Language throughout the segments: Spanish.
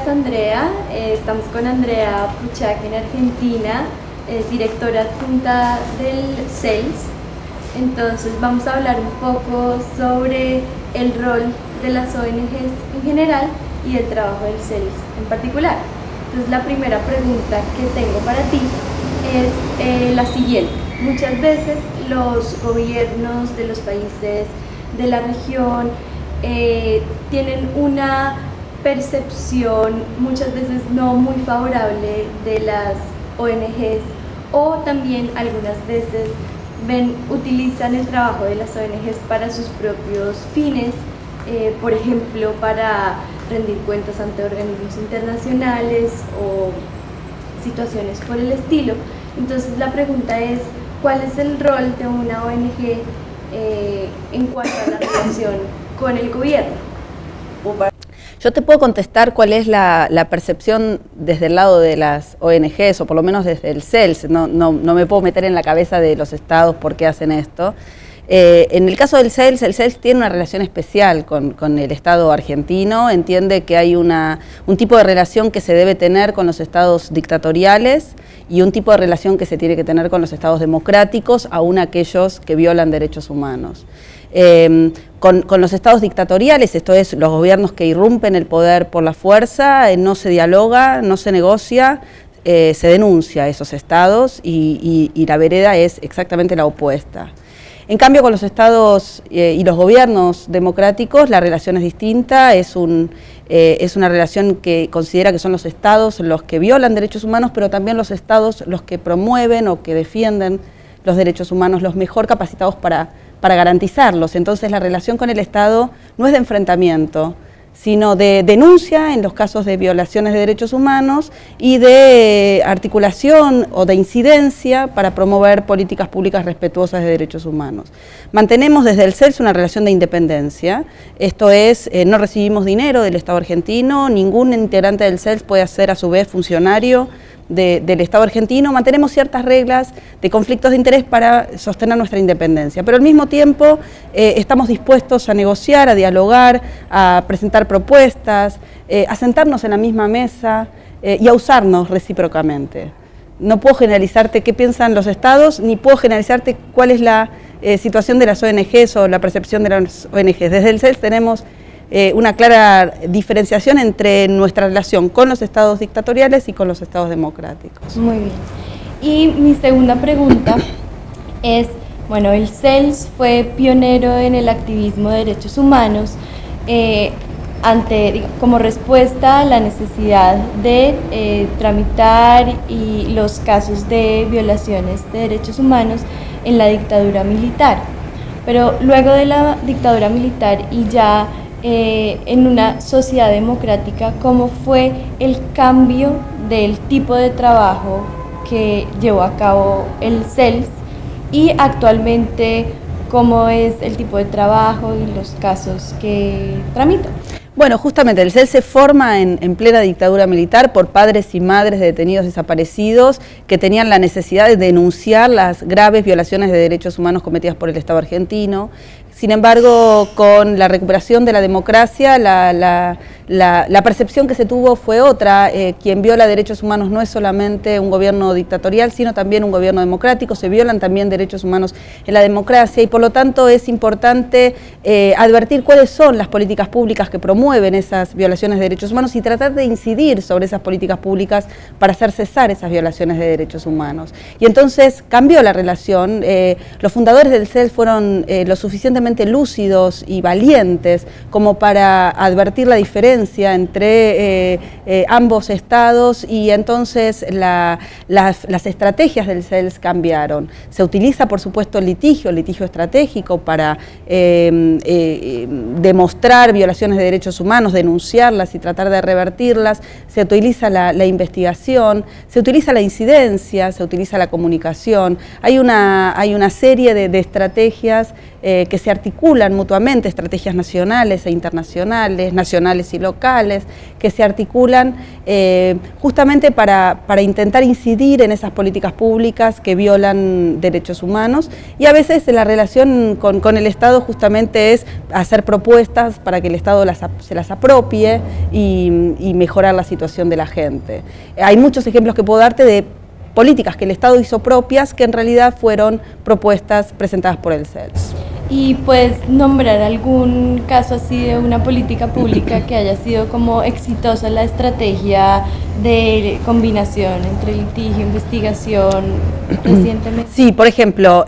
es Andrea, estamos con Andrea Puchac en Argentina, es directora adjunta del CELS. Entonces vamos a hablar un poco sobre el rol de las ONGs en general y el trabajo del CELS en particular. Entonces la primera pregunta que tengo para ti es la siguiente. Muchas veces los gobiernos de los países de la región tienen una percepción muchas veces no muy favorable de las ONGs, o también algunas veces utilizan el trabajo de las ONGs para sus propios fines, por ejemplo para rendir cuentas ante organismos internacionales o situaciones por el estilo. Entonces la pregunta es, ¿cuál es el rol de una ONG en cuanto a la relación con el gobierno? Yo te puedo contestar cuál es la percepción desde el lado de las ONGs, o por lo menos desde el CELS. No me puedo meter en la cabeza de los estados por qué hacen esto. En el caso del CELS, el CELS tiene una relación especial con el Estado argentino, entiende que hay un tipo de relación que se debe tener con los estados dictatoriales y un tipo de relación que se tiene que tener con los estados democráticos, aún aquellos que violan derechos humanos. Con los estados dictatoriales, esto es, los gobiernos que irrumpen el poder por la fuerza, no se dialoga, no se negocia, se denuncia a esos estados y la vereda es exactamente la opuesta. En cambio, con los estados y los gobiernos democráticos, la relación es distinta, es una relación que considera que son los estados los que violan derechos humanos, pero también los estados los que promueven o que defienden los derechos humanos, los mejor capacitados para garantizarlos. Entonces la relación con el Estado no es de enfrentamiento, sino de denuncia en los casos de violaciones de derechos humanos y de articulación o de incidencia para promover políticas públicas respetuosas de derechos humanos. Mantenemos desde el CELS una relación de independencia, esto es, no recibimos dinero del Estado argentino, ningún integrante del CELS puede ser a su vez funcionario del Estado argentino, mantenemos ciertas reglas de conflictos de interés para sostener nuestra independencia, pero al mismo tiempo estamos dispuestos a negociar, a dialogar, a presentar propuestas, a sentarnos en la misma mesa y a usarnos recíprocamente. No puedo generalizarte qué piensan los estados, ni puedo generalizarte cuál es la situación de las ONGs o la percepción de las ONGs. Desde el CELS tenemos una clara diferenciación entre nuestra relación con los estados dictatoriales y con los estados democráticos. Muy bien. Y mi segunda pregunta es, bueno, el CELS fue pionero en el activismo de derechos humanos como respuesta a la necesidad de tramitar los casos de violaciones de derechos humanos en la dictadura militar. Pero luego de la dictadura militar y ya en una sociedad democrática, ¿cómo fue el cambio del tipo de trabajo que llevó a cabo el CELS y actualmente cómo es el tipo de trabajo y los casos que tramita? Bueno, justamente el CELS se forma en plena dictadura militar por padres y madres de detenidos desaparecidos que tenían la necesidad de denunciar las graves violaciones de derechos humanos cometidas por el Estado argentino. Sin embargo, con la recuperación de la democracia, la percepción que se tuvo fue otra. Quien viola derechos humanos no es solamente un gobierno dictatorial, sino también un gobierno democrático. Se violan también derechos humanos en la democracia y por lo tanto es importante advertir cuáles son las políticas públicas que promueven esas violaciones de derechos humanos y tratar de incidir sobre esas políticas públicas para hacer cesar esas violaciones de derechos humanos. Y entonces cambió la relación. Los fundadores del CELS fueron lo suficientemente lúcidos y valientes como para advertir la diferencia entre ambos estados y entonces las estrategias del CELS cambiaron. Se utiliza por supuesto el litigio estratégico para demostrar violaciones de derechos humanos, denunciarlas y tratar de revertirlas, se utiliza la investigación, se utiliza la incidencia, se utiliza la comunicación, hay una serie de estrategias que se articulan mutuamente, estrategias nacionales e internacionales, nacionales y locales, que se articulan justamente para intentar incidir en esas políticas públicas que violan derechos humanos, y a veces la relación con el Estado justamente es hacer propuestas para que el Estado se las apropie y mejorar la situación de la gente. Hay muchos ejemplos que puedo darte de políticas que el Estado hizo propias que en realidad fueron propuestas presentadas por el CELS. ¿Y puedes nombrar algún caso así de una política pública que haya sido como exitosa la estrategia de combinación entre litigio e investigación recientemente? Sí, por ejemplo,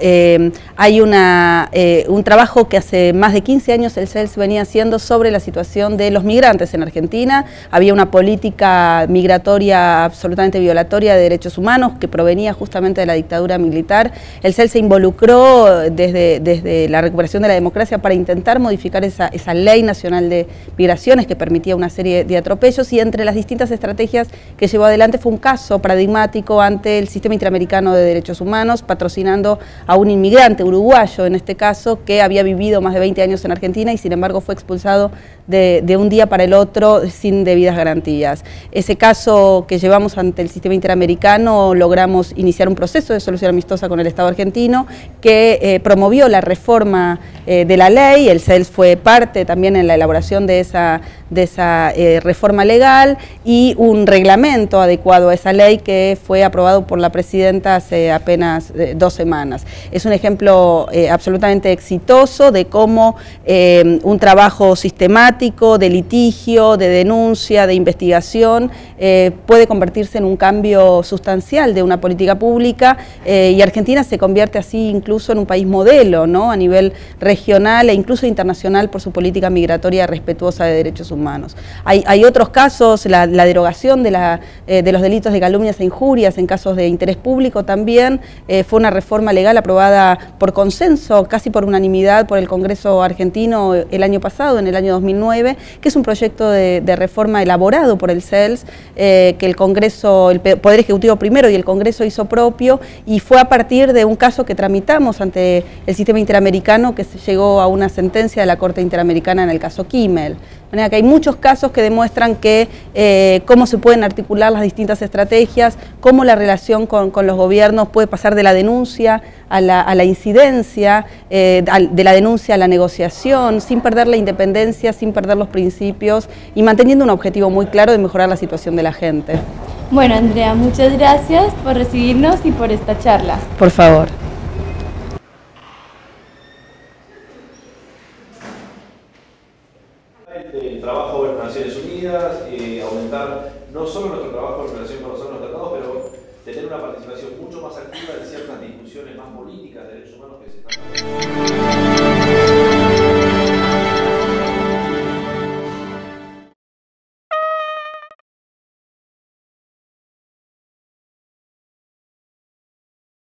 hay un trabajo que hace más de 15 años el CELS venía haciendo sobre la situación de los migrantes en Argentina. Había una política migratoria absolutamente violatoria de derechos humanos que provenía justamente de la dictadura militar. El CELS se involucró desde la recuperación de la democracia para intentar modificar esa ley nacional de migraciones que permitía una serie de atropellos, y entre las distintas estrategias que llevó adelante fue un caso paradigmático ante el Sistema Interamericano de Derechos Humanos, patrocinando a un inmigrante uruguayo, en este caso, que había vivido más de 20 años en Argentina y sin embargo fue expulsado de un día para el otro sin debidas garantías. Ese caso que llevamos ante el Sistema Interamericano, logramos iniciar un proceso de solución amistosa con el Estado argentino que promovió la reforma de la ley. El CELS fue parte también en la elaboración de esa reforma legal, y un reglamento adecuado a esa ley que fue aprobado por la presidenta hace apenas 2 semanas. Es un ejemplo absolutamente exitoso de cómo un trabajo sistemático de litigio, de denuncia, de investigación puede convertirse en un cambio sustancial de una política pública, y Argentina se convierte así incluso en un país modelo, ¿no?, a nivel regional e incluso internacional por su política migratoria respetuosa de derechos humanos. Hay otros casos, la derogación de los delitos de calumnias e injurias en casos de interés público también fue una reforma legal aprobada por consenso, casi por unanimidad, por el Congreso argentino el año pasado, en el año 2009, que es un proyecto de reforma elaborado por el CELS, que el Congreso, el Poder Ejecutivo primero y el Congreso hizo propio, y fue a partir de un caso que tramitamos ante el Sistema Interamericano que se llegó a una sentencia de la Corte Interamericana en el caso Kimmel. De manera que hay muchos casos que demuestran que cómo se pueden articular las distintas estrategias, cómo la relación con los gobiernos puede pasar de la denuncia a la incidencia, de la denuncia a la negociación, sin perder la independencia, sin perder los principios y manteniendo un objetivo muy claro de mejorar la situación de la gente. Bueno, Andrea, muchas gracias por recibirnos y por esta charla. Por favor. El trabajo en Naciones Unidas, aumentar no solo nuestro trabajo en relación con los órganos tratados, pero tener una participación mucho más activa en ciertas discusiones más políticas de derechos humanos que